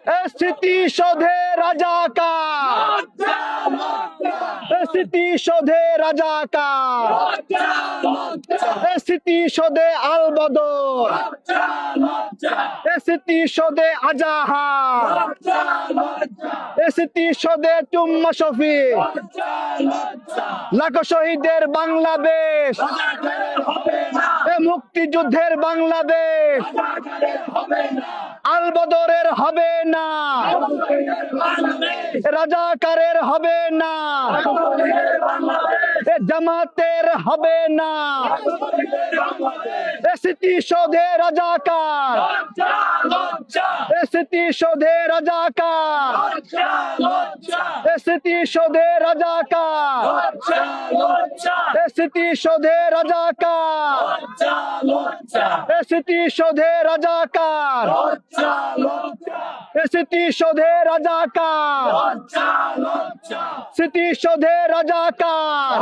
স্মৃতিসৌধে রাজাকার, স্মৃতিসৌধে রাজাকার, স্মৃতিসৌধে আল বদর, স্মৃতিসৌধে আজাহার, স্মৃতিসৌধে চুম্মা শফিক, লাখো শহীদের বাংলাদেশ, মুক্তিযুদ্ধের বাংলাদেশ, আল বদরের হবে না, রাজাকারের হবে না, জামাতের হবে না, স্মৃতিসৌধে রাজাকার, স্মৃতিসৌধে রাজাকার, স্মৃতিসৌধে রাজাকার, স্মৃতিসৌধে রাজাকার, স্মৃতিসৌধে রাজাকার, স্মৃতিসৌধে রাজাকার, স্মৃতিসৌধে রাজাকার।